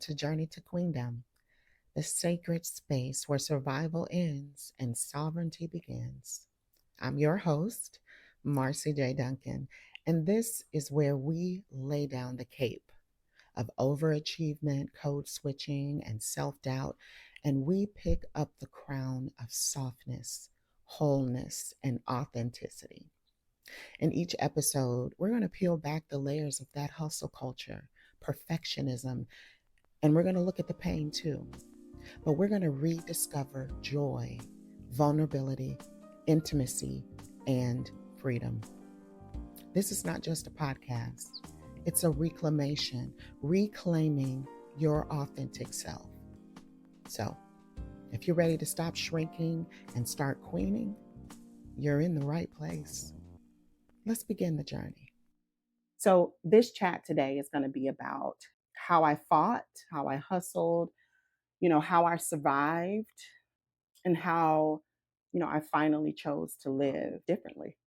to Journey to Queendom, the sacred space where survival ends and sovereignty begins. I'm your host, Marci J. Duncan, and this is where we lay down the cape of overachievement, code switching, and self doubt, and we pick up the crown of softness, wholeness, and authenticity. In each episode, we're going to peel back the layers of that hustle culture, perfectionism, and we're going to look at the pain too. But we're going to rediscover joy, vulnerability, intimacy, and freedom. This is not just a podcast, it's a reclamation, reclaiming your authentic self. So, if you're ready to stop shrinking and start queening, you're in the right place. Let's begin the journey. So, this chat today is going to be about how I fought, how I hustled, how I survived, and how, I finally chose to live differently.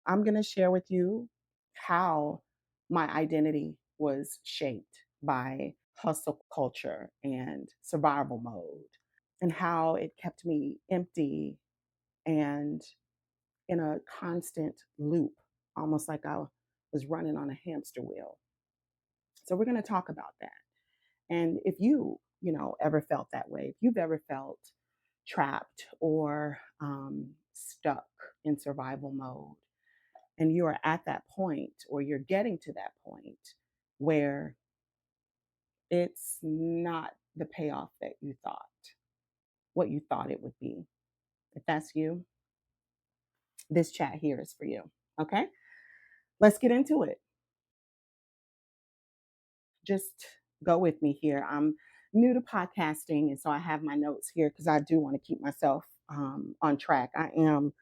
I'm going to share with you how my identity was shaped by hustle culture and survival mode, and how it kept me empty and in a constant loop, almost like I was running on a hamster wheel. So we're going to talk about that. And if ever felt that way, if you've ever felt trapped or stuck in survival mode, and you are at that point or you're getting to that point where it's not the payoff that you thought, what you thought it would be. If that's you, this chat here is for you. Okay, let's get into it. Just go with me here. I'm new to podcasting, and so I have my notes here because I do want to keep myself on track. I am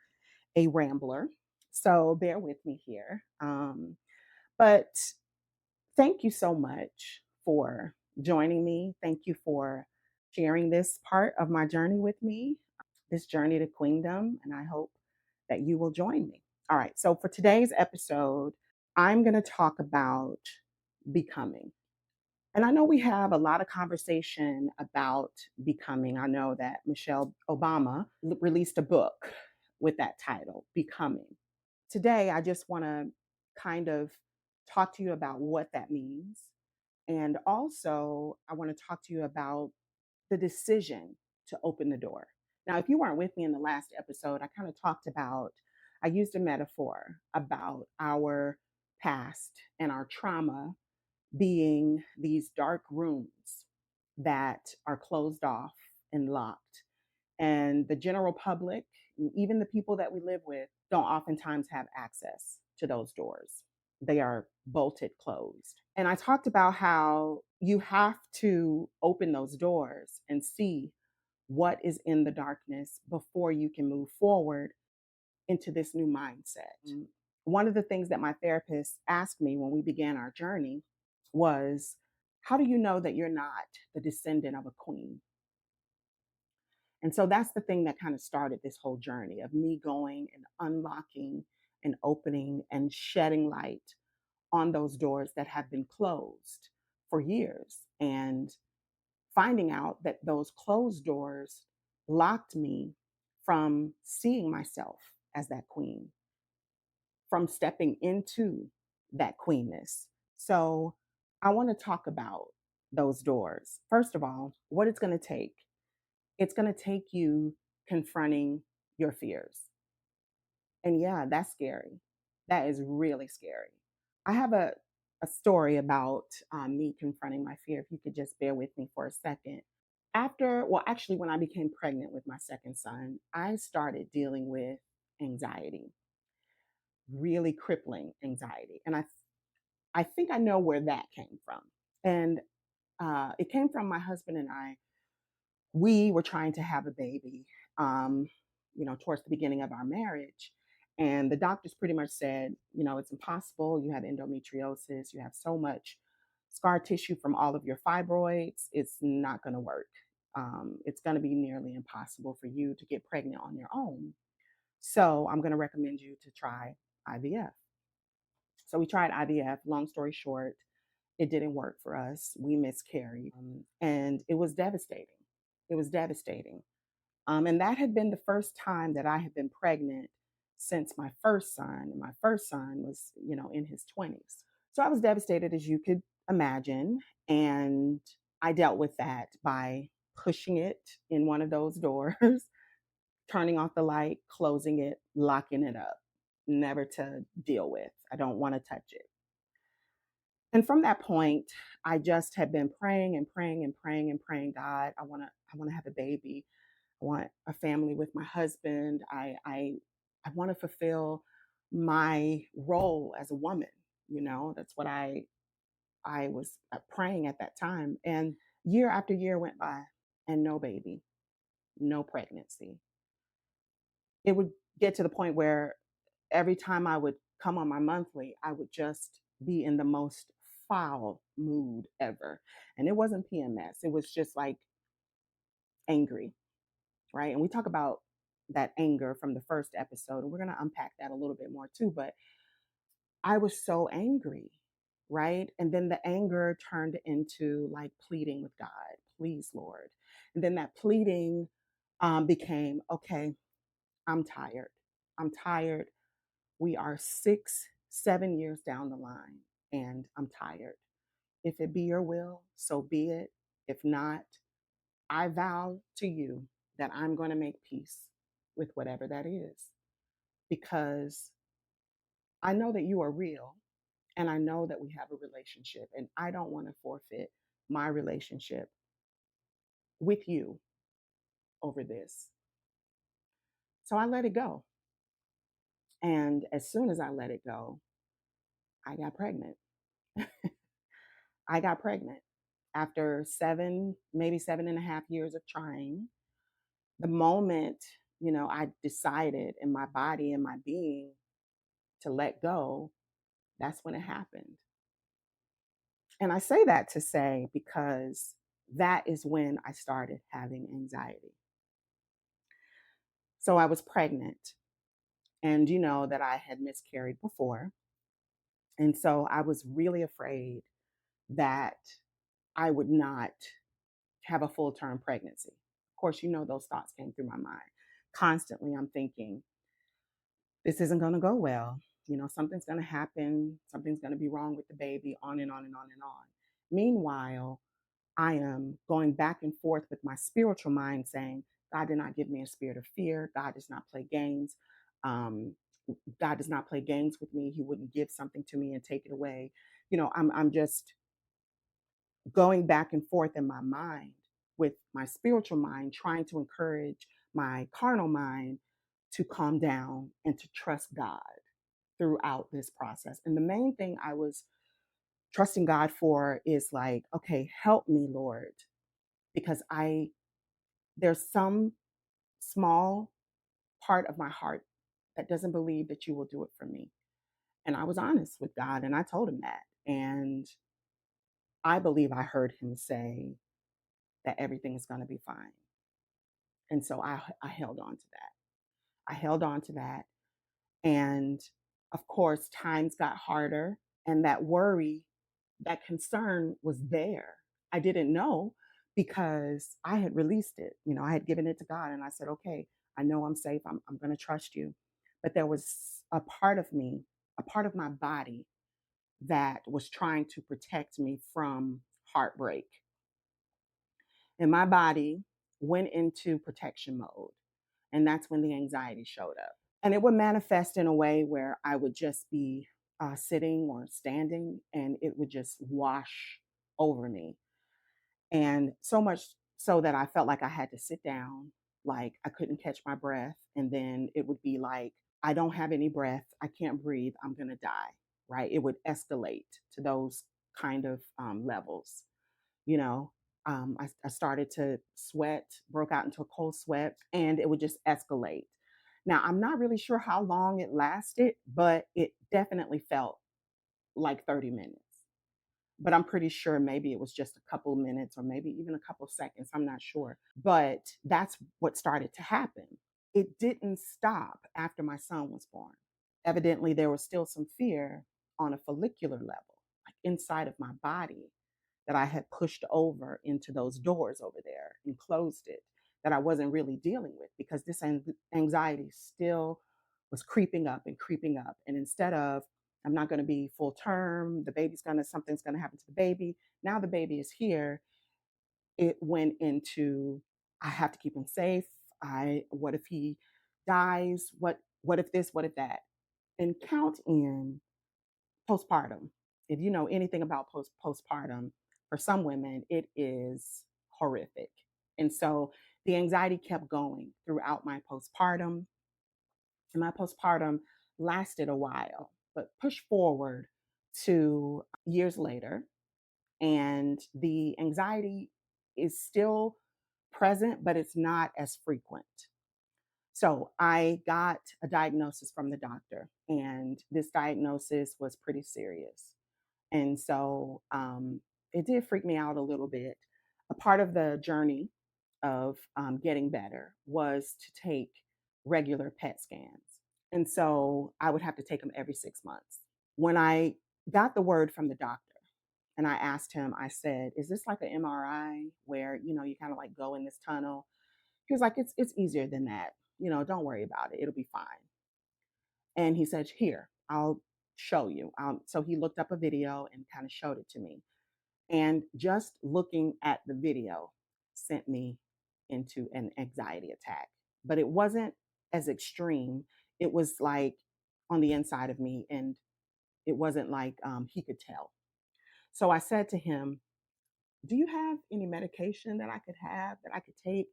a rambler, so bear with me here. But thank you so much for joining me. Thank you for sharing this part of my journey with me, this journey to Queendom, and I hope that you will join me. All right, so for today's episode, I'm going to talk about becoming. And I know we have a lot of conversation about becoming. I know that Michelle Obama released a book with that title, Becoming. Today, I just want to kind of talk to you about what that means. And also, I want to talk to you about the decision to open the door. Now, if you weren't with me in the last episode, I kind of talked about, I used a metaphor about our past and our trauma being these dark rooms that are closed off and locked. And the general public, even the people that we live with, don't oftentimes have access to those doors. They are bolted closed. And I talked about how you have to open those doors and see what is in the darkness before you can move forward into this new mindset. One of the things that my therapist asked me when we began our journey was, how do you know that you're not the descendant of a queen? And so that's the thing that kind of started this whole journey of me going and unlocking and opening and shedding light on those doors that have been closed for years, and finding out that those closed doors blocked me from seeing myself as that queen, from stepping into that queenness. So I want to talk about those doors. First of all, what it's going to take. It's going to take you confronting your fears. And yeah, that's scary. That is really scary. I have a story about me confronting my fear. If you could just bear with me for a second. Actually, when I became pregnant with my second son, I started dealing with anxiety, really crippling anxiety. And I think I know where that came from. And it came from my husband and I. We were trying to have a baby, towards the beginning of our marriage. And the doctors pretty much said, it's impossible. You have endometriosis. You have so much scar tissue from all of your fibroids. It's not going to work. It's going to be nearly impossible for you to get pregnant on your own. So I'm going to recommend you to try IVF. So we tried IVF. Long story short, It didn't work for us. We miscarried, and it was devastating. It was devastating. And that had been the first time that I had been pregnant since my first son. And my first son was, in his 20s. So I was devastated, as you could imagine. And I dealt with that by pushing it in one of those doors, turning off the light, closing it, locking it up, never to deal with. I don't want to touch it. And from that point, I just had been praying and praying and praying and praying, God, I want to have a baby. I want a family with my husband. I want to fulfill my role as a woman. That's what I was praying at that time. And year after year went by, and no baby, no pregnancy. It would get to the point where every time I would come on my monthly, I would just be in the most foul mood ever. And it wasn't PMS. It was just like angry, right? And we talk about that anger from the first episode, and we're going to unpack that a little bit more too. But I was so angry, right? And then the anger turned into like pleading with God, please, Lord. And then that pleading became, okay, I'm tired. I'm tired. We are 6, 7 years down the line, and I'm tired. If it be your will, so be it. If not, I vow to you that I'm going to make peace with whatever that is, because I know that you are real, and I know that we have a relationship, and I don't want to forfeit my relationship with you over this. So I let it go. And as soon as I let it go, I got pregnant. I got pregnant after 7, maybe 7.5 years of trying. The moment, I decided in my body and my being to let go, that's when it happened. And I say that to say, because that is when I started having anxiety. So I was pregnant, and you know that I had miscarried before. And so I was really afraid that I would not have a full term pregnancy. Of course, those thoughts came through my mind. Constantly, I'm thinking, this isn't going to go well. Something's going to happen. Something's going to be wrong with the baby, on and on and on and on. Meanwhile, I am going back and forth with my spiritual mind saying, God did not give me a spirit of fear. God does not play games. Um, God does not play games with me. He wouldn't give something to me and take it away. I'm just going back and forth in my mind with my spiritual mind, trying to encourage my carnal mind to calm down and to trust God throughout this process. And the main thing I was trusting God for is like, okay, help me, Lord, because there's some small part of my heart that doesn't believe that you will do it for me. And I was honest with God, and I told him that. And I believe I heard him say that everything is going to be fine. And so I held on to that. I held on to that. And of course, times got harder, and that worry, that concern was there. I didn't know, because I had released it. I had given it to God, and I said, okay, I know I'm safe. I'm going to trust you. But there was a part of me, a part of my body that was trying to protect me from heartbreak. And my body went into protection mode. And that's when the anxiety showed up. And it would manifest in a way where I would just be sitting or standing, and it would just wash over me. And so much so that I felt like I had to sit down, like I couldn't catch my breath. And then it would be like, I don't have any breath. I can't breathe. I'm going to die. Right. It would escalate to those kind of levels. You know, I started to sweat, broke out into a cold sweat, and it would just escalate. Now, I'm not really sure how long it lasted, but it definitely felt like 30 minutes. But I'm pretty sure maybe it was just a couple minutes or maybe even a couple seconds. I'm not sure. But that's what started to happen. It didn't stop after my son was born. Evidently, there was still some fear on a follicular level. Like inside of my body that I had pushed over into those doors over there and closed it, that I wasn't really dealing with, because this anxiety still was creeping up and creeping up. And instead of, I'm not going to be full term, the baby's going to, something's going to happen to the baby. Now the baby is here. It went into, I have to keep him safe. What if he dies? What if this? What if that? And count in postpartum. If you know anything about postpartum, for some women, it is horrific. And so the anxiety kept going throughout my postpartum. And my postpartum lasted a while, but push forward to years later, and the anxiety is still present, but it's not as frequent. So I got a diagnosis from the doctor, and this diagnosis was pretty serious. And so it did freak me out a little bit. A part of the journey of getting better was to take regular PET scans. And so I would have to take them every 6 months. When I got the word from the doctor, and I asked him, I said, is this like an MRI where, you kind of like go in this tunnel? He was like, it's easier than that. Don't worry about it. It'll be fine. And he said, here, I'll show you. So he looked up a video and kind of showed it to me. And just looking at the video sent me into an anxiety attack. But it wasn't as extreme. It was like on the inside of me. And it wasn't like he could tell. So I said to him, do you have any medication that I could have, that I could take,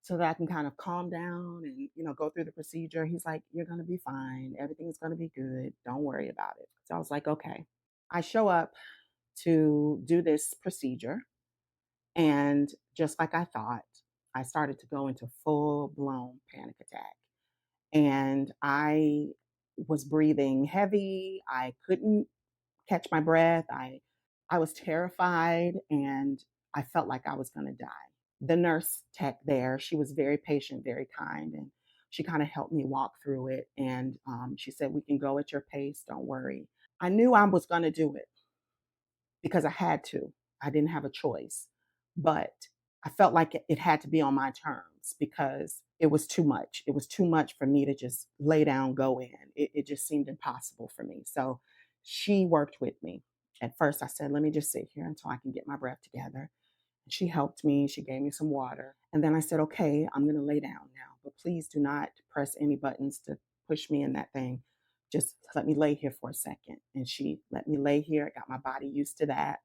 so that I can kind of calm down and, go through the procedure? He's like, you're going to be fine. Everything's going to be good. Don't worry about it. So I was like, okay. I show up to do this procedure. And just like I thought, I started to go into full blown panic attack. And I was breathing heavy. I couldn't catch my breath. I was terrified, and I felt like I was going to die. The nurse tech there, she was very patient, very kind, and she kind of helped me walk through it. And she said, we can go at your pace. Don't worry. I knew I was going to do it because I had to. I didn't have a choice. But I felt like it had to be on my terms, because it was too much. It was too much for me to just lay down, go in. It just seemed impossible for me. So she worked with me. At first, I said, let me just sit here until I can get my breath together. And she helped me. She gave me some water. And then I said, okay, I'm going to lay down now. But please do not press any buttons to push me in that thing. Just let me lay here for a second. And she let me lay here. I got my body used to that.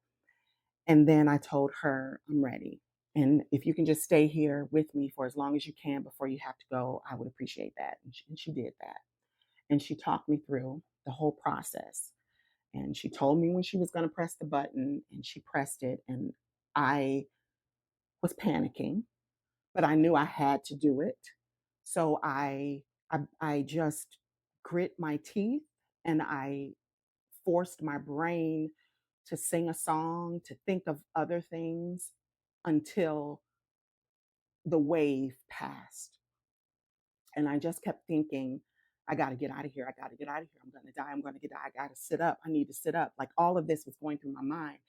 And then I told her, I'm ready. And if you can just stay here with me for as long as you can before you have to go, I would appreciate that. And she did that. And she talked me through the whole process. And she told me when she was going to press the button, and she pressed it. And I was panicking, but I knew I had to do it. So I just grit my teeth, and I forced my brain to sing a song, to think of other things until the wave passed. And I just kept thinking, I got to get out of here. I got to get out of here. I'm going to die. I'm going to get die. I got to sit up. I need to sit up. Like, all of this was going through my mind.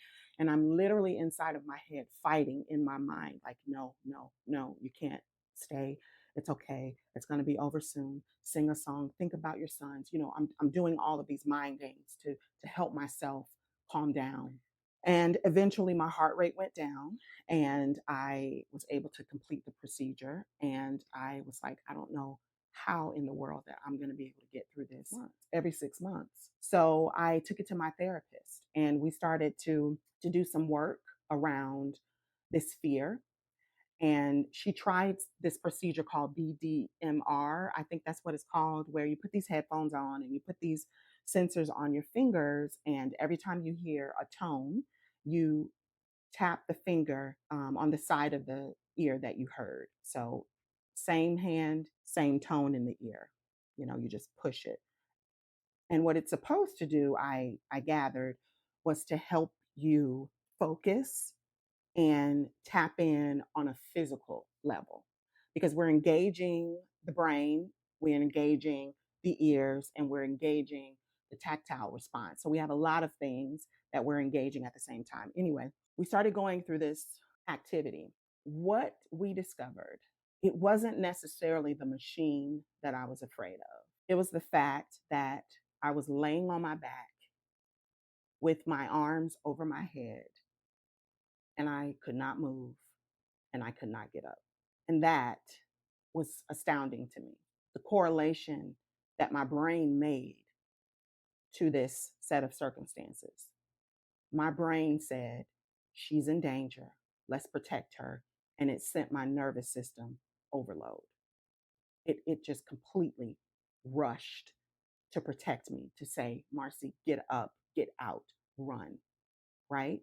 And I'm literally inside of my head fighting in my mind, like, no, no, no, you can't stay. It's okay. It's going to be over soon. Sing a song. Think about your sons. I'm doing all of these mind games to help myself calm down. And eventually my heart rate went down, and I was able to complete the procedure. And I was like, I don't know how in the world that I'm going to be able to get through this every 6 months. So I took it to my therapist, and we started to do some work around this fear. And she tried this procedure called BDMR. I think that's what it's called, where you put these headphones on and you put these sensors on your fingers. And every time you hear a tone, you tap the finger on the side of the ear that you heard. So, same hand, same tone in the ear. You just push it. And what it's supposed to do, I gathered, was to help you focus and tap in on a physical level, because we're engaging the brain, we're engaging the ears, and we're engaging the tactile response. So we have a lot of things that we're engaging at the same time. Anyway, we started going through this activity. What we discovered, it wasn't necessarily the machine that I was afraid of. It was the fact that I was laying on my back with my arms over my head and I could not move and I could not get up. And that was astounding to me. The correlation that my brain made to this set of circumstances. My brain said, she's in danger. Let's protect her. And it sent my nervous system overload. It just completely rushed to protect me, to say, Marci, get up, get out, run, right?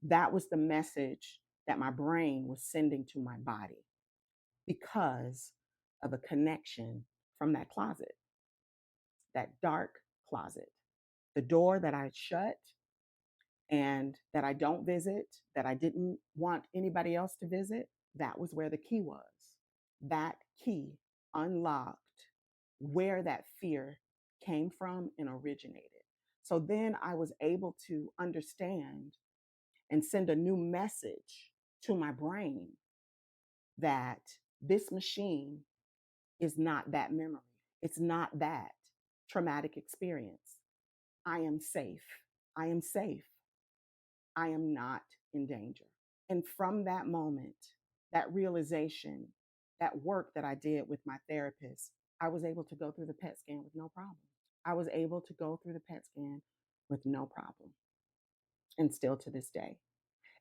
That was the message that my brain was sending to my body because of a connection from that closet, that dark closet, the door that I shut and that I don't visit, that I didn't want anybody else to visit. That was where the key was. That key unlocked where that fear came from and originated. So then I was able to understand and send a new message to my brain that this machine is not that memory. It's not that traumatic experience. I am safe. I am safe. I am not in danger. And from that moment, that realization, that work that I did with my therapist, I was able to go through the PET scan with no problem. I was able to go through the PET scan with no problem. And still to this day.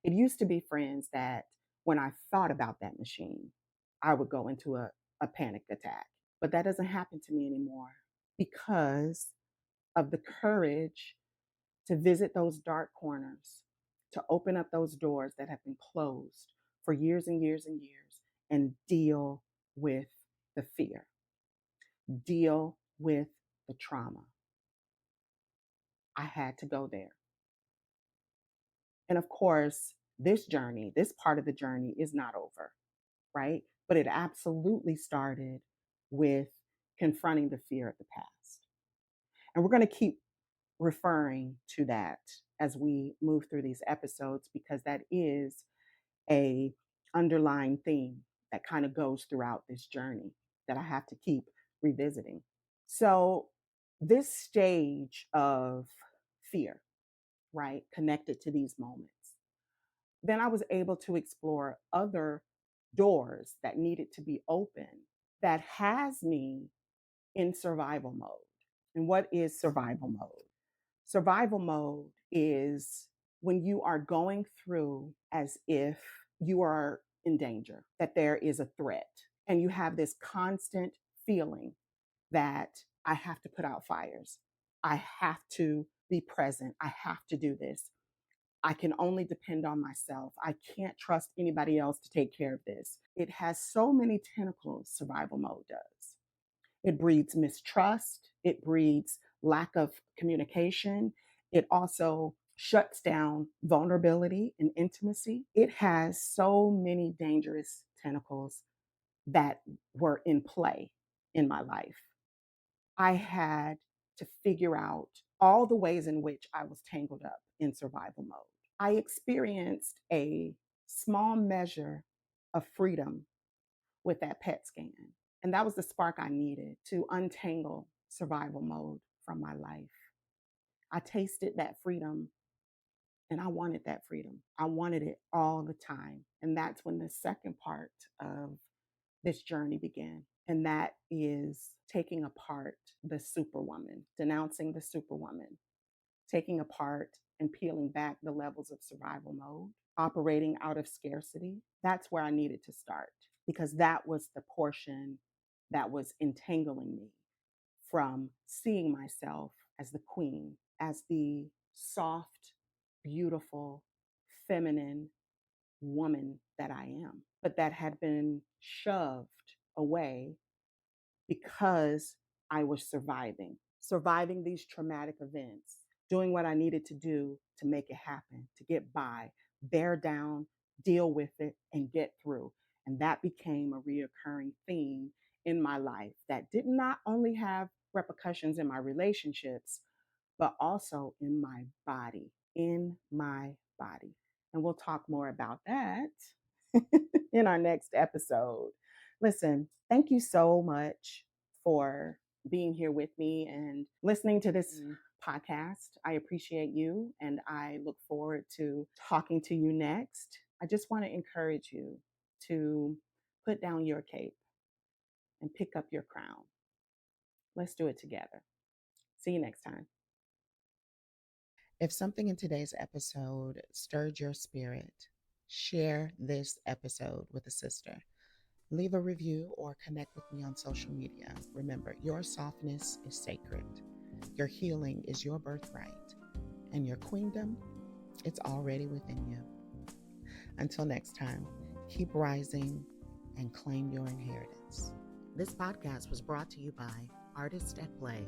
It used to be, friends, that when I thought about that machine, I would go into a panic attack. But that doesn't happen to me anymore because of the courage to visit those dark corners, to open up those doors that have been closed for years and years and years and deal with the fear, deal with the trauma. I had to go there. And of course, this journey, this part of the journey is not over, right? But it absolutely started with confronting the fear of the past. And we're going to keep referring to that as we move through these episodes because that is a underlying theme that kind of goes throughout this journey that I have to keep revisiting. So this stage of fear, right, connected to these moments, then I was able to explore other doors that needed to be open that has me in survival mode. And what is survival mode? Survival mode is when you are going through as if you are in danger, that there is a threat, and you have this constant feeling that I have to put out fires. I have to be present. I have to do this. I can only depend on myself. I can't trust anybody else to take care of this. It has so many tentacles, survival mode does. It breeds mistrust. It breeds lack of communication. It also shuts down vulnerability and intimacy. It has so many dangerous tentacles that were in play in my life. I had to figure out all the ways in which I was tangled up in survival mode. I experienced a small measure of freedom with that PET scan. And that was the spark I needed to untangle survival mode from my life. I tasted that freedom and I wanted that freedom. I wanted it all the time. And that's when the second part of this journey began. And that is taking apart the superwoman, denouncing the superwoman, taking apart and peeling back the levels of survival mode, operating out of scarcity. That's where I needed to start because that was the portion that was entangling me from seeing myself as the queen, as the soft, beautiful, feminine woman that I am. But that had been shoved away because I was surviving these traumatic events, doing what I needed to do to make it happen, to get by, bear down, deal with it, and get through. And that became a reoccurring theme in my life that did not only have repercussions in my relationships, but also in my body, in my body. And we'll talk more about that in our next episode. Listen, thank you so much for being here with me and listening to this podcast. I appreciate you and I look forward to talking to you next. I just want to encourage you to put down your cape and pick up your crown. Let's do it together. See you next time. If something in today's episode stirred your spirit, share this episode with a sister. Leave a review or connect with me on social media. Remember, your softness is sacred. Your healing is your birthright. And your queendom, it's already within you. Until next time, keep rising and claim your inheritance. This podcast was brought to you by Artist at Play,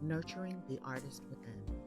nurturing the artist within.